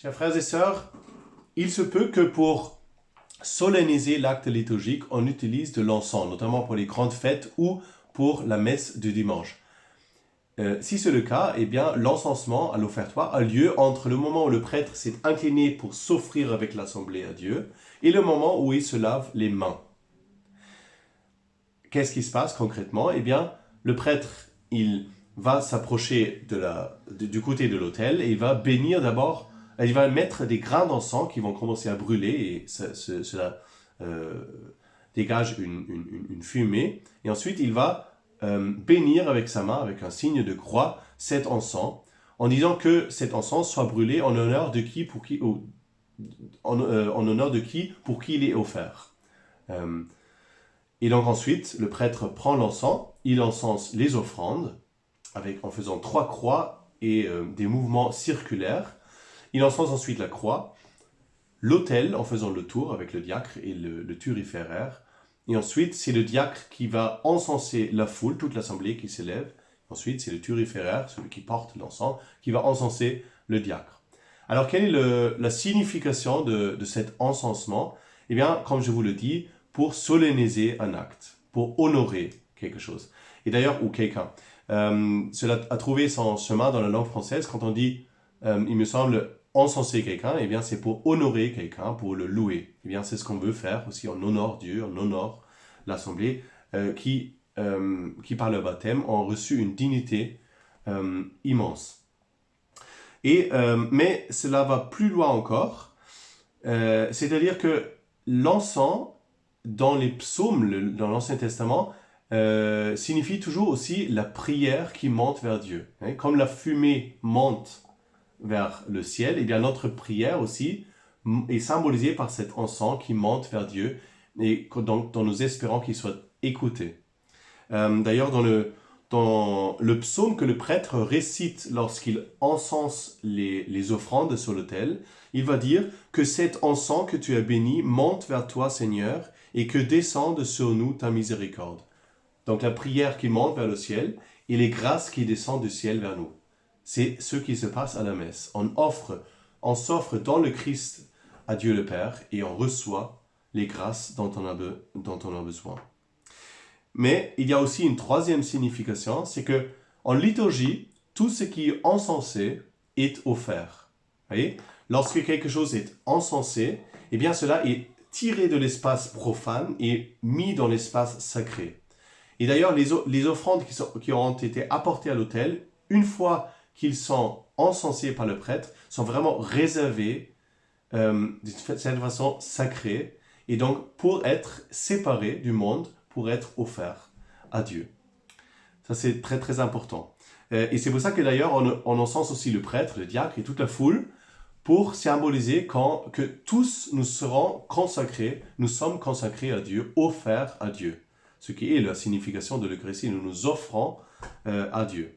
Chers frères et sœurs, il se peut que pour solenniser l'acte liturgique, on utilise de l'encens, notamment pour les grandes fêtes ou pour la messe du dimanche. Si c'est le cas, eh bien, l'encensement à l'offertoire a lieu entre le moment où le prêtre s'est incliné pour s'offrir avec l'assemblée à Dieu et le moment où il se lave les mains. Qu'est-ce qui se passe concrètement? Eh bien, le prêtre, il va s'approcher du côté de l'autel et il va bénir d'abord, il va mettre des grains d'encens qui vont commencer à brûler et cela dégage une fumée. Et ensuite, il va bénir avec sa main, avec un signe de croix, cet encens, en disant que cet encens soit brûlé en honneur de qui, pour qui il est offert. Et donc ensuite, le prêtre prend l'encens, il encense les offrandes, en faisant 3 croix et des mouvements circulaires. Il encense ensuite la croix, l'autel en faisant le tour avec le diacre et le thuriféraire. Et ensuite, c'est le diacre qui va encenser la foule, toute l'assemblée qui s'élève. Ensuite, c'est le thuriféraire, celui qui porte l'encens, qui va encenser le diacre. Alors, quelle est la signification de cet encensement? Eh bien, comme je vous le dis, pour solenniser un acte, pour honorer quelque chose. Et d'ailleurs, ou quelqu'un. Cela a trouvé son chemin dans la langue française quand on dit, il me semble, encenser quelqu'un, eh bien c'est pour honorer quelqu'un, pour le louer. Eh bien c'est ce qu'on veut faire aussi, on honore Dieu, on honore l'assemblée qui par le baptême ont reçu une dignité immense. Mais cela va plus loin encore, c'est-à-dire que l'encens dans les psaumes, dans l'Ancien Testament, signifie toujours aussi la prière qui monte vers Dieu. Comme la fumée monte vers le ciel, et bien notre prière aussi est symbolisée par cet encens qui monte vers Dieu et dont nous espérons qu'il soit écouté. D'ailleurs, dans le psaume que le prêtre récite lorsqu'il encense les offrandes sur l'autel, il va dire que cet encens que tu as béni monte vers toi, Seigneur, et que descende sur nous ta miséricorde. Donc la prière qui monte vers le ciel et les grâces qui descendent du ciel vers nous. C'est ce qui se passe à la messe. On s'offre dans le Christ à Dieu le Père et on reçoit les grâces dont on a besoin. Mais il y a aussi une troisième signification, c'est que en liturgie, tout ce qui est encensé est offert. Vous voyez? Lorsque quelque chose est encensé, eh bien cela est tiré de l'espace profane et mis dans l'espace sacré. Et d'ailleurs, les offrandes qui ont été apportées à l'autel, une fois qu'ils sont encensés par le prêtre, sont vraiment réservés d'une certaine façon sacrée, et donc pour être séparés du monde, pour être offerts à Dieu. Ça, c'est très très important. Et c'est pour ça que d'ailleurs, on encense aussi le prêtre, le diacre et toute la foule, pour symboliser que tous nous sommes consacrés à Dieu, offerts à Dieu. Ce qui est la signification de l'Eucharistie, nous nous offrons à Dieu.